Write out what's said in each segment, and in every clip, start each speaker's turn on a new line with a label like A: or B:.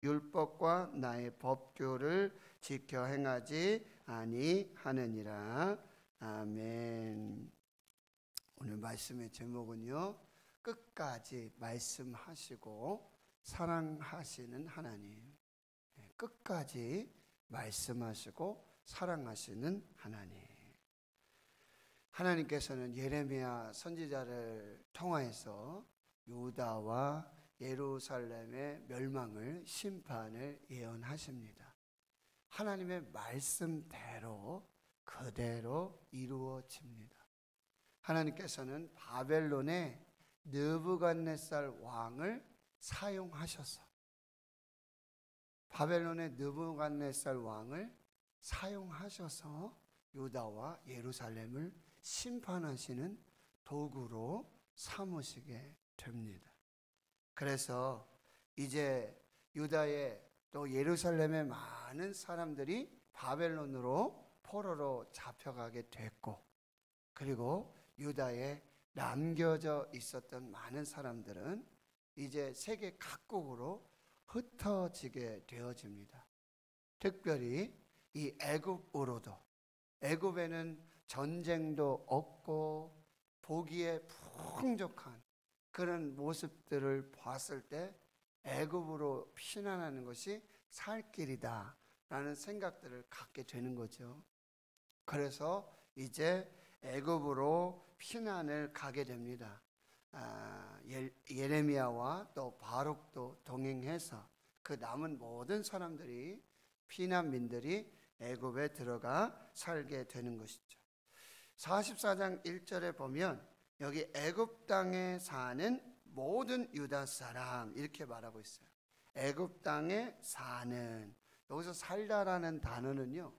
A: 율법과 나의 법규를 지켜 행하지 아니하느니라. 아멘. 오늘 말씀의 제목은요, 끝까지 말씀하시고 사랑하시는 하나님. 끝까지 말씀하시고 사랑하시는 하나님. 하나님께서는 예레미야 선지자를 통하여서 유다와 예루살렘의 멸망을, 심판을 예언하십니다. 하나님의 말씀대로 그대로 이루어집니다. 하나님께서는 바벨론의 느부갓네살 왕을 사용하셔서, 바벨론의 느부갓네살 왕을 사용하셔서 유다와 예루살렘을 심판하시는 도구로 삼으시게 됩니다. 그래서 이제 유다의 또 예루살렘의 많은 사람들이 바벨론으로 포로로 잡혀가게 됐고, 그리고 유다에 남겨져 있었던 많은 사람들은 이제 세계 각국으로 흩어지게 되어집니다. 특별히 이 애굽으로도, 애굽에는 전쟁도 없고 보기에 풍족한 그런 모습들을 봤을 때 애굽으로 피난하는 것이 살 길이다 라는 생각들을 갖게 되는 거죠. 그래서 이제 애굽으로 피난을 가게 됩니다. 예레미야와 또 바룩도 동행해서 그 남은 모든 사람들이, 피난민들이 애굽에 들어가 살게 되는 것이죠. 44장 1절에 보면 여기 애굽 땅에 사는 모든 유다 사람 이렇게 말하고 있어요. 애굽 땅에 사는, 여기서 살다라는 단어는요,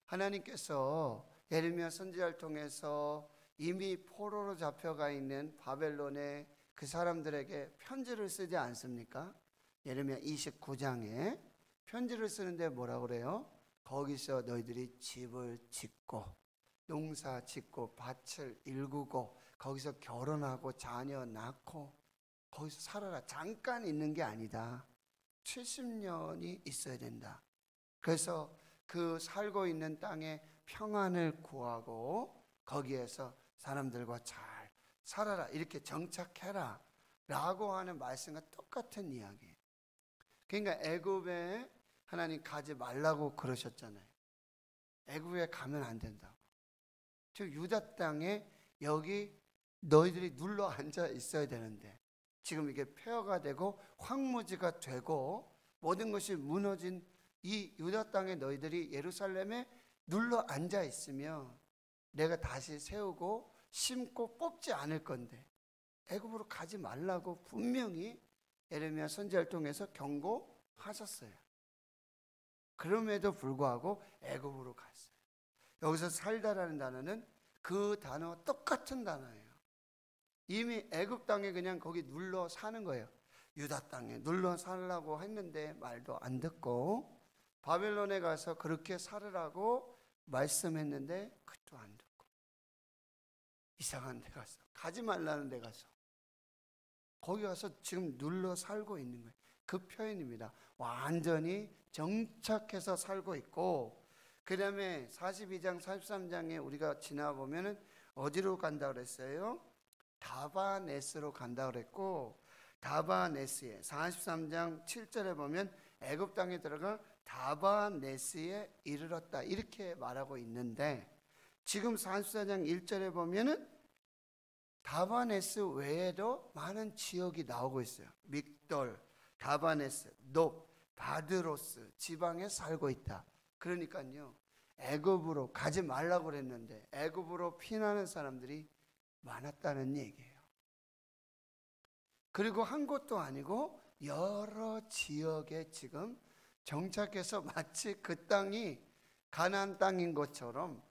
A: 하나님께서 예레미야 선지자를 통해서 이미 포로로 잡혀가 있는 바벨론의 그 사람들에게 편지를 쓰지 않습니까? 예레미야 29장에 편지를 쓰는데 뭐라고 그래요? 거기서 너희들이 집을 짓고 농사 짓고 밭을 일구고 거기서 결혼하고 자녀 낳고 거기서 살아라. 잠깐 있는 게 아니다. 70년이 있어야 된다. 그래서 그 살고 있는 땅에 평안을 구하고 거기에서 사람들과 잘 살아라, 이렇게 정착해라 라고 하는 말씀과 똑같은 이야기예요. 그러니까 애굽에 하나님 가지 말라고 그러셨잖아요. 애굽에 가면 안 된다고. 즉 유다 땅에 여기 너희들이 눌러 앉아 있어야 되는데 지금 이게 폐허가 되고 황무지가 되고 모든 것이 무너진 이 유다 땅에 너희들이 예루살렘에 눌러 앉아 있으면 내가 다시 세우고 심고 뽑지 않을 건데 애굽으로 가지 말라고 분명히 예레미야 선지자를 통해서 경고하셨어요. 그럼에도 불구하고 애굽으로 갔어요. 여기서 살다라는 단어는 그 단어와 똑같은 단어예요. 이미 애굽 땅에 그냥 거기 눌러 사는 거예요. 유다 땅에 눌러 살라고 했는데 말도 안 듣고, 바벨론에 가서 그렇게 살으라고 말씀했는데 그것도 안 듣고, 이상한 데 가서, 가지 말라는 데 가서 거기 가서 지금 눌러 살고 있는 거예요. 그 표현입니다. 완전히 정착해서 살고 있고, 그 다음에 42장 43장에 우리가 지나보면은 어디로 간다 그랬어요? 다바네스로 간다 그랬고, 다바네스에 43장 7절에 보면 애굽 땅에 들어가 다바네스에 이르렀다 이렇게 말하고 있는데, 지금 44장 1절에 보면은 다바네스 외에도 많은 지역이 나오고 있어요. 믹돌, 다바네스, 높, 바드로스 지방에 살고 있다. 그러니까요, 애굽으로 가지 말라고 그랬는데 애굽으로 피난하는 사람들이 많았다는 얘기예요. 그리고 한 곳도 아니고 여러 지역에 지금 정착해서 마치 그 땅이 가나안 땅인 것처럼,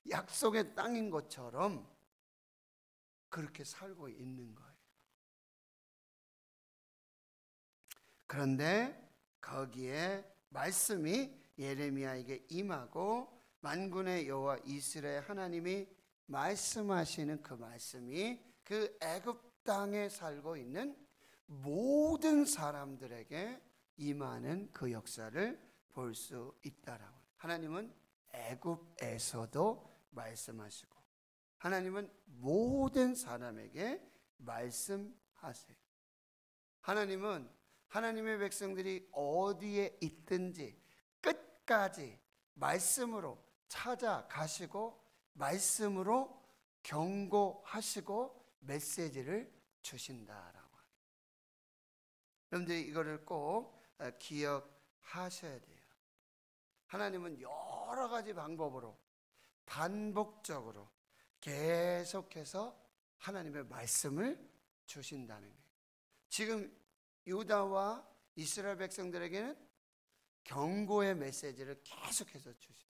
A: 약속의 땅인 것처럼 그렇게 살고 있는 거예요. 그런데 거기에 말씀이 예레미야에게 임하고 만군의 여호와 이스라엘 하나님이 말씀하시는 그 말씀이 그 애굽 땅에 살고 있는 모든 사람들에게 임하는 그 역사를 볼 수 있다라고. 하나님은 애굽에서도 말씀하시고 하나님은 모든 사람에게 말씀하세요. 하나님은 하나님의 백성들이 어디에 있든지 끝까지 말씀으로 찾아가시고 말씀으로 경고하시고 메시지를 주신다라고 합니다. 여러분들이 이거를 꼭 기억하셔야 돼요. 하나님은 여러 가지 방법으로 반복적으로 계속해서 하나님의 말씀을 주신다는 거예요. 지금 유다와 이스라엘 백성들에게는 경고의 메시지를 계속해서 주십니다.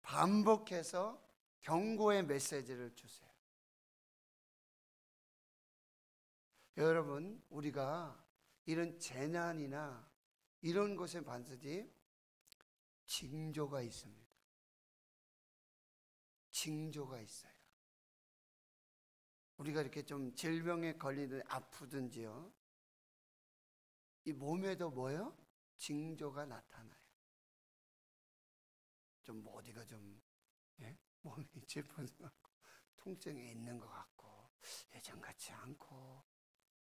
A: 반복해서 경고의 메시지를 주세요. 여러분, 우리가 이런 재난이나 이런 곳에 반드시 징조가 있습니다. 징조가 있어요. 우리가 이렇게 좀 질병에 걸리든 아프든지요, 이 몸에도 뭐요? 징조가 나타나요. 좀 어디가 좀 몸이 찌뿌둥하고 통증이 있는 것 같고 예전 같지 않고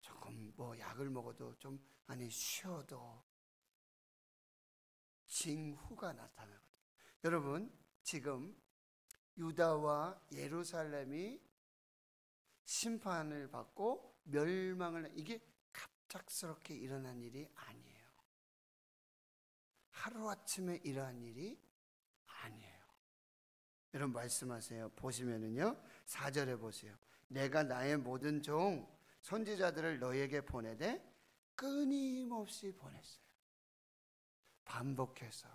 A: 조금 뭐 약을 먹어도 좀 아니 쉬어도 징후가 나타나거든요. 여러분, 지금 유다와 예루살렘이 심판을 받고 멸망을, 이게 갑작스럽게 일어난 일이 아니에요. 하루아침에 일어난 일이 아니에요. 여러분 말씀하세요. 보시면은요 4절에 보세요. 내가 나의 모든 종 선지자들을 너에게 보내되 끊임없이 보냈어요. 반복해서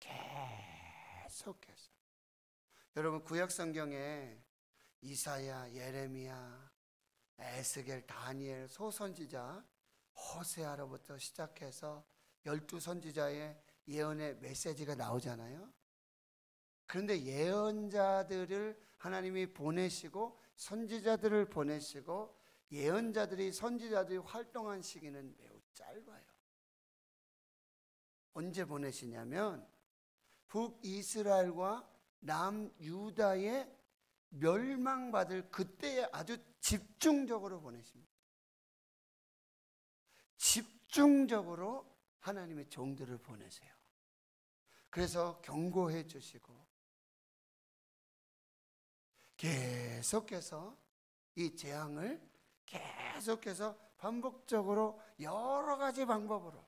A: 계속해서. 여러분 구약 성경에 이사야, 예레미야, 에스겔, 다니엘, 소선지자, 호세아로부터 시작해서 12선지자의 예언의 메시지가 나오잖아요. 그런데 예언자들을 하나님이 보내시고 선지자들을 보내시고 예언자들이 선지자들이 활동한 시기는 매우 짧아요. 언제 보내시냐면 북이스라엘과 남유다의 멸망받을 그때에 아주 집중적으로 보내십니다. 집중적으로 하나님의 종들을 보내세요. 그래서 경고해 주시고 계속해서 이 재앙을 계속해서 반복적으로 여러 가지 방법으로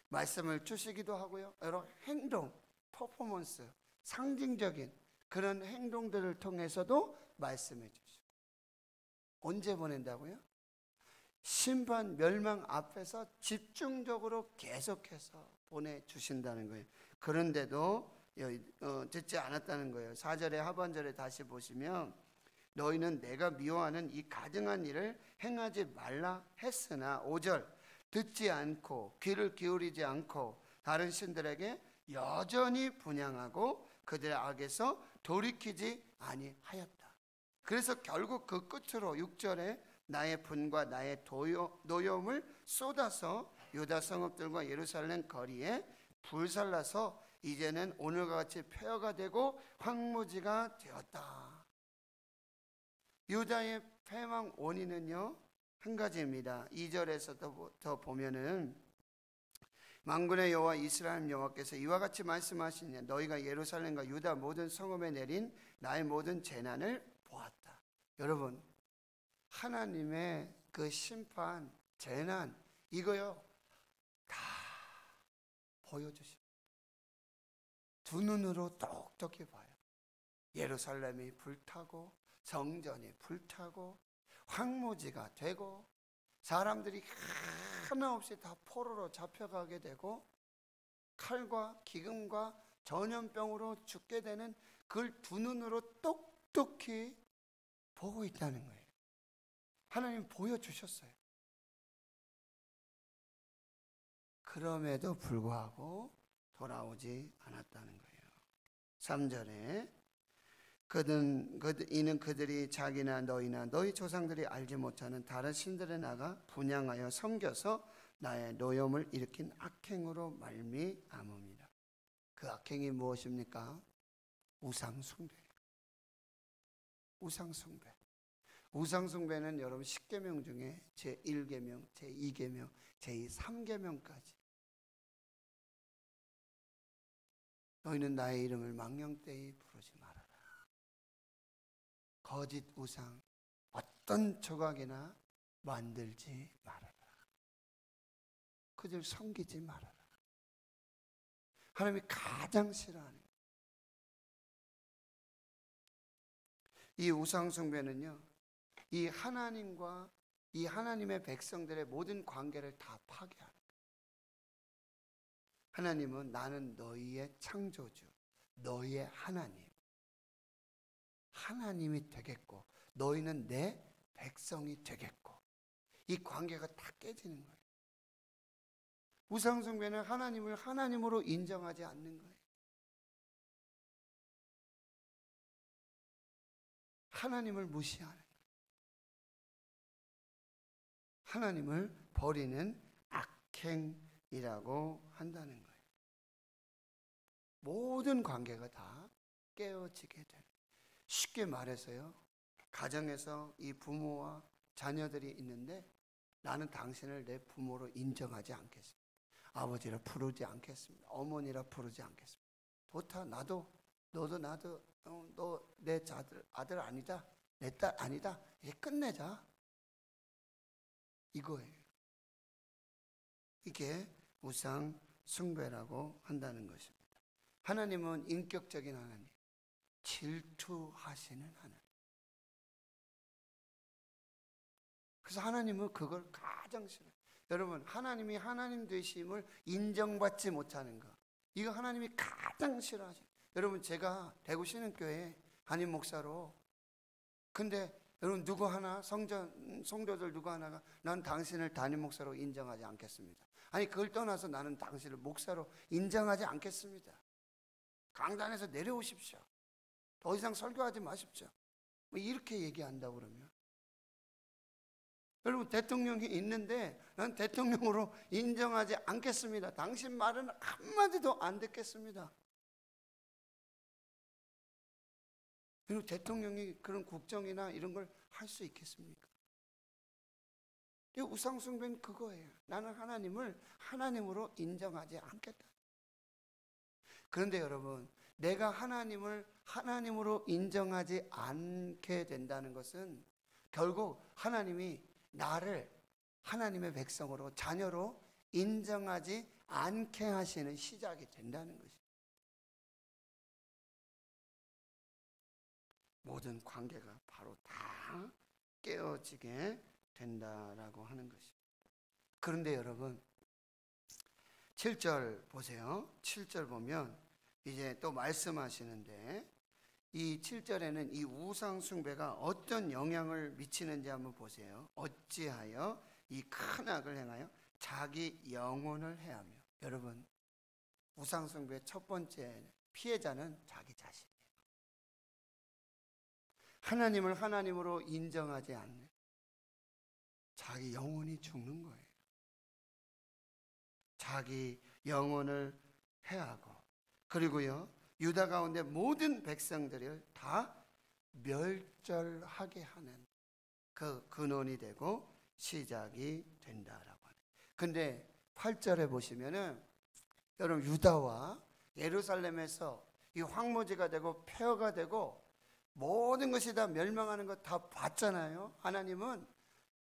A: 말씀을 주시기도 하고요. 여러 행동, 퍼포먼스, 상징적인 그런 행동들을 통해서도 말씀해 주시고. 언제 보낸다고요? 심판, 멸망 앞에서 집중적으로 계속해서 보내주신다는 거예요. 그런데도 듣지 않았다는 거예요. 4절의 하반절에 다시 보시면 너희는 내가 미워하는 이 가증한 일을 행하지 말라 했으나 5절 듣지 않고 귀를 기울이지 않고 다른 신들에게 여전히 분향하고 그들의 악에서 돌이키지 아니하였다. 그래서 결국 그 끝으로 6절에 나의 분과 나의 노염을 쏟아서 유다 성읍들과 예루살렘 거리에 불살라서 이제는 오늘과 같이 폐허가 되고 황무지가 되었다. 유다의 패망 원인은요 한 가지입니다. 2절에서 더 보면은 만군의 여호와 이스라엘 여호와께서 이와 같이 말씀하시니 너희가 예루살렘과 유다 모든 성읍에 내린 나의 모든 재난을 보았다. 여러분 하나님의 그 심판, 재난 이거요 다 보여주십니다. 두 눈으로 똑똑히 봐요. 예루살렘이 불타고 성전이 불타고 황무지가 되고 사람들이 하나 없이 다 포로로 잡혀가게 되고 칼과 기근과 전염병으로 죽게 되는 그걸 두 눈으로 똑똑히 보고 있다는 거예요. 하나님 보여주셨어요. 그럼에도 불구하고 돌아오지 않았다는 거예요. 3절에 이는 그들이 자기나 너희나 너희 조상들이 알지 못하는 다른 신들에 나가 분향하여 섬겨서 나의 노염을 일으킨 악행으로 말미암음이라. 그 악행이 무엇입니까? 우상숭배. 우상숭배. 우상숭배는 여러분 10계명 중에 제1계명, 제2계명, 제3계명까지 너희는 나의 이름을 망령되이 부르지 말아라. 거짓 우상 어떤 조각이나 만들지 말아라. 그들 섬기지 말아라. 하나님이 가장 싫어하는 이 우상숭배는요, 이 하나님과 이 하나님의 백성들의 모든 관계를 다 파괴하는 거예요. 하나님은 나는 너희의 창조주, 너희의 하나님, 하나님이 되겠고 너희는 내 백성이 되겠고, 이 관계가 다 깨지는 거예요. 우상숭배는 하나님을 하나님으로 인정하지 않는 거예요. 하나님을 무시하는 거예요. 하나님을 버리는 악행이라고 한다는 거예요. 모든 관계가 다 깨어지게 되는, 쉽게 말해서요, 가정에서 이 부모와 자녀들이 있는데 나는 당신을 내 부모로 인정하지 않겠습니다. 아버지라 부르지 않겠습니다. 어머니라 부르지 않겠습니다. 좋다, 나도 너도 나도 너 내 아들 아니다, 내 딸 아니다, 이제 끝내자, 이거예요. 이게 우상 숭배라고 한다는 것입니다. 하나님은 인격적인 하나님, 질투하시는 하나님. 그래서 하나님은 그걸 가장 싫어요. 여러분, 하나님이 하나님 되심을 인정받지 못하는 거, 이거 하나님이 가장 싫어하셔요. 여러분, 제가 대구 신흥교회 담임 목사로, 근데 여러분 누구 하나, 성도들 누구 하나가 난 당신을 담임 목사로 인정하지 않겠습니다. 아니, 그걸 떠나서 나는 당신을 목사로 인정하지 않겠습니다. 강단에서 내려오십시오. 더 이상 설교하지 마십시오. 뭐 이렇게 얘기한다고 그러면, 여러분, 대통령이 있는데 난 대통령으로 인정하지 않겠습니다. 당신 말은 한마디도 안 듣겠습니다. 그리고 대통령이 그런 국정이나 이런 걸 할 수 있겠습니까? 우상숭배는 그거예요. 나는 하나님을 하나님으로 인정하지 않겠다. 그런데 여러분, 내가 하나님을 하나님으로 인정하지 않게 된다는 것은 결국 하나님이 나를 하나님의 백성으로, 자녀로 인정하지 않게 하시는 시작이 된다는 것입니다. 모든 관계가 바로 다 깨어지게 된다라고 하는 것입니다. 그런데 여러분, 7절 보세요. 7절 보면 이제 또 말씀하시는데, 이 7절에는 이 우상 숭배가 어떤 영향을 미치는지 한번 보세요. 어찌하여 이 큰 악을 행하여 자기 영혼을 해하며. 여러분, 우상 숭배의 첫 번째 피해자는 자기 자신이에요. 하나님을 하나님으로 인정하지 않는 자기 영혼이 죽는 거예요. 자기 영혼을 해하고, 그리고요, 유다 가운데 모든 백성들을 다 멸절하게 하는 그 근원이 되고 시작이 된다라고 하네요. 근데 8절에 보시면은, 여러분, 유다와 예루살렘에서 이 황무지가 되고 폐허가 되고 모든 것이 다 멸망하는 것 다 봤잖아요. 하나님은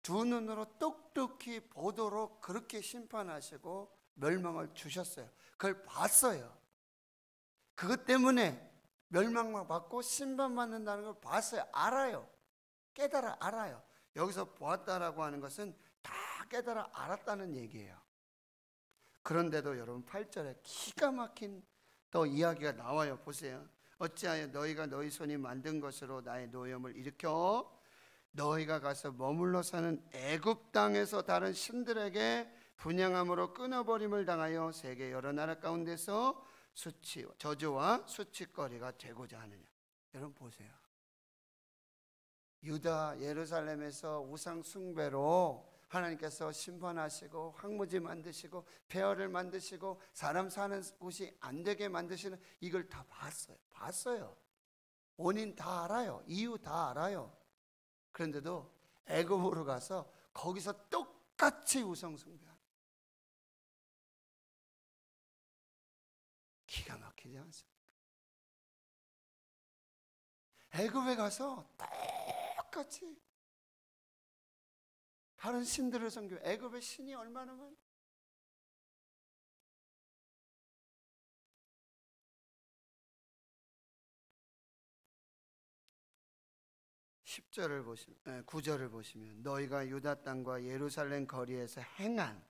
A: 두 눈으로 똑똑히 보도록 그렇게 심판하시고 멸망을 주셨어요. 그걸 봤어요. 그것 때문에 멸망만 받고 심판받는다는 걸 봤어요. 알아요. 깨달아 알아요. 여기서 보았다라고 하는 것은 다 깨달아 알았다는 얘기예요. 그런데도 여러분 8절에 기가 막힌 또 이야기가 나와요. 보세요. 어찌하여 너희가 너희 손이 만든 것으로 나의 노염을 일으켜 너희가 가서 머물러 사는 애굽 땅에서 다른 신들에게 분향함으로 끊어버림을 당하여 세계 여러 나라 가운데서 저주와 수치거리가 되고자 하느냐. 여러분 보세요. 유다 예루살렘에서 우상 숭배로 하나님께서 심판하시고 황무지 만드시고 폐허를 만드시고 사람 사는 곳이 안 되게 만드시는 이걸 다 봤어요. 원인 다 알아요. 이유 다 알아요. 그런데도 애굽으로 가서 거기서 똑같이 우상숭배하는, 기가 막히지 않습니까? 애굽에 가서 똑같이 다른 신들을 섬겨. 애굽의 신이 얼마나 많아. 10절을 보시면, 9절을 보시면 너희가 유다 땅과 예루살렘 거리에서 행한,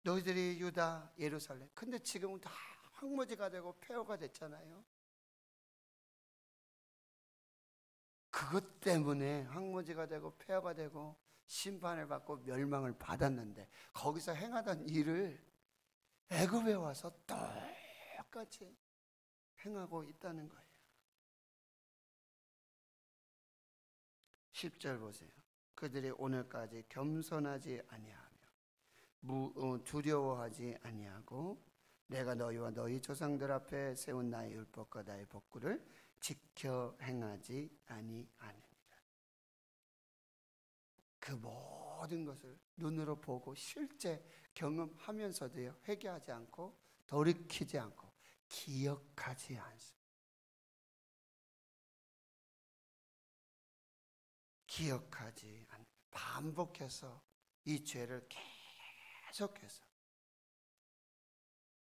A: 너희들이 유다 예루살렘, 근데 지금은 다 황무지가 되고 폐허가 됐잖아요. 그것 때문에 황무지가 되고 폐허가 되고 심판을 받고 멸망을 받았는데 거기서 행하던 일을 애굽에 와서 똑같이 행하고 있다는 거예요. 10절 보세요. 그들이 오늘까지 겸손하지 아니하며 두려워하지 아니하고 내가 너희와 너희 조상들 앞에 세운 나의 율법과 나의 법구를 지켜 행하지 아니하느니라. 그 모든 것을 눈으로 보고 실제 경험하면서도요, 회개하지 않고 돌이키지 않고 기억하지 않습니다. 기억하지 않고 반복해서 이 죄를 계속해서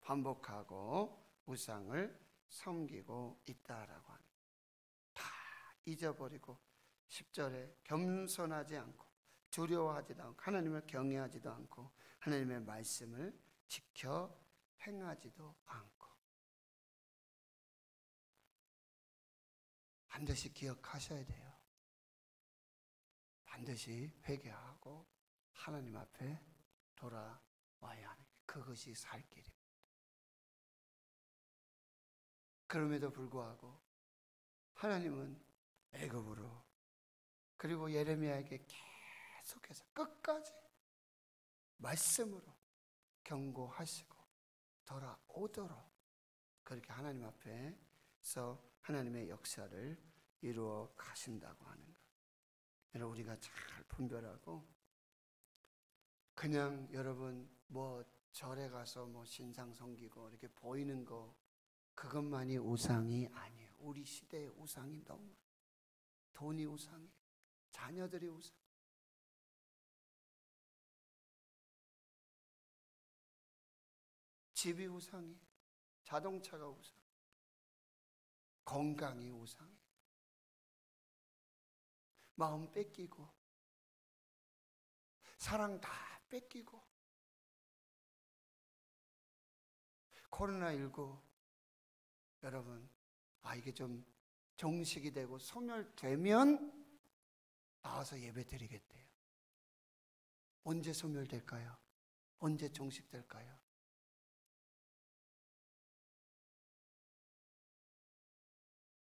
A: 반복하고 우상을 섬기고 있다라고 합니다. 다 잊어버리고 10절에 겸손하지 않고 두려워하지도 않고 하나님을 경외하지도 않고 하나님의 말씀을 지켜 행하지도 않고, 반드시 기억하셔야 돼요. 반드시 회개하고 하나님 앞에 돌아와야 하는 게, 그것이 살 길입니다. 그럼에도 불구하고 하나님은 애굽으로, 그리고 예레미야에게 계속해서 끝까지 말씀으로 경고하시고 돌아오도록 그렇게 하나님 앞에서 하나님의 역사를 이루어 가신다고 하는 것. 여러분, 우리가 잘 분별하고, 그냥 여러분 뭐 절에 가서 뭐 신상 섬기고 이렇게 보이는 거, 그것만이 우상이 아니에요. 우리 시대의 우상이 너무, 돈이 우상이에요. 자녀들이 우상, 집이 우상이에요. 자동차가 우상, 건강이 우상이에요. 마음 뺏기고 사랑 다 뺏기고, 코로나19 여러분, 이게 좀 종식이 되고 소멸되면 나와서 예배 드리겠대요. 언제 소멸될까요? 언제 종식될까요?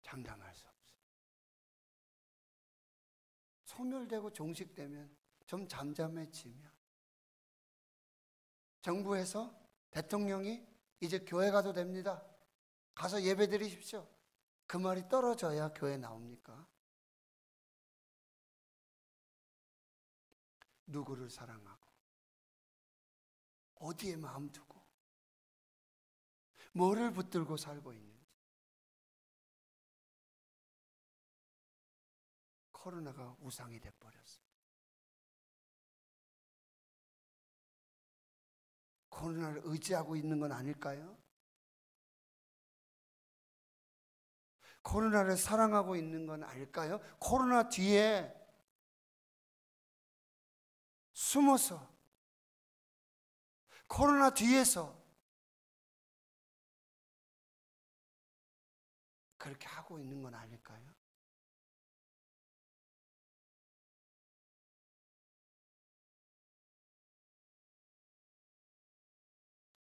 A: 장담할 수 없어요. 소멸되고 종식되면, 좀 잠잠해지면, 정부에서 대통령이 이제 교회 가도 됩니다, 가서 예배 드리십시오, 그 말이 떨어져야 교회 나옵니까? 누구를 사랑하고 어디에 마음 두고 뭐를 붙들고 살고 있는지. 코로나가 우상이 돼버렸어요. 코로나를 의지하고 있는 건 아닐까요? 코로나를 사랑하고 있는 건 아닐까요? 코로나 뒤에 숨어서, 코로나 뒤에서 그렇게 하고 있는 건 아닐까요?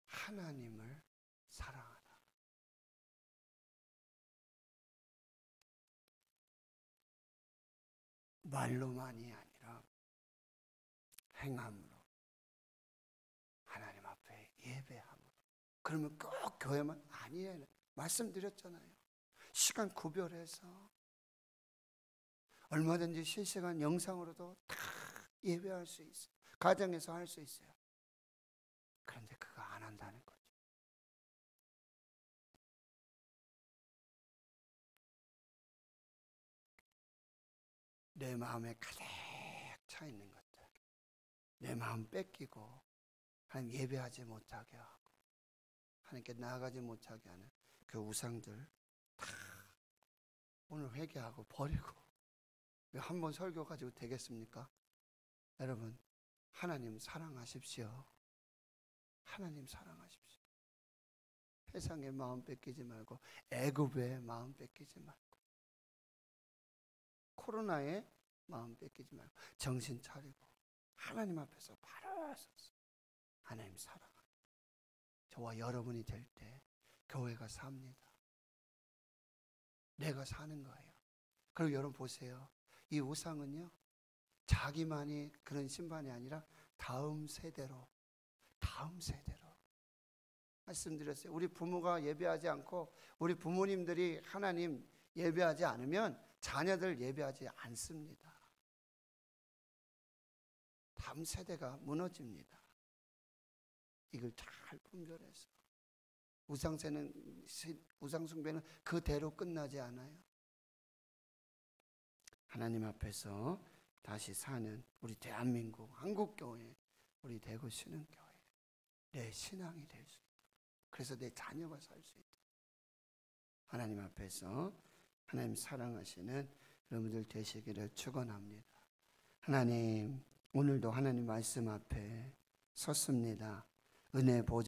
A: 하나님을 사랑하라. 말로만이 아니라 행함으로, 하나님 앞에 예배함으로. 그러면 꼭 교회만 아니에요. 말씀드렸잖아요. 시간 구별해서 얼마든지 실시간 영상으로도 다 예배할 수 있어요. 가정에서 할 수 있어요. 그런데 그거 안 한다는 거죠. 내 마음에 가득 차 있는 것들, 내 마음 뺏기고 하나님 예배하지 못하게 하고 하나님께 나아가지 못하게 하는 그 우상들 다 오늘 회개하고 버리고. 한 번 설교 가지고 되겠습니까? 여러분, 하나님 사랑하십시오. 하나님 사랑하십시오. 세상의 마음 뺏기지 말고, 애굽의 마음 뺏기지 말고, 코로나의 마음 뺏기지 말고 정신 차리고 하나님 앞에서 바로 서서 하나님 사랑합니다. 저와 여러분이 될 때 교회가 삽니다. 내가 사는 거예요. 그리고 여러분 보세요. 이 우상은요, 자기만이 그런 심판이 아니라 다음 세대로 말씀드렸어요. 우리 부모가 예배하지 않고 우리 부모님들이 하나님 예배하지 않으면 자녀들 예배하지 않습니다. 다음 세대가 무너집니다. 이걸 잘 분별해서 우상숭배는 그대로 끝나지 않아요. 하나님 앞에서 다시 사는 우리 대한민국 한국교회, 우리 대구 신흥교회, 내 신앙이 될 수 있도록, 그래서 내 자녀가 살 수 있도록 하나님 앞에서 하나님 사랑하시는 여러분들 되시기를 축원합니다. 하나님, 오늘도 하나님 말씀 앞에 섰습니다. 은혜 보좌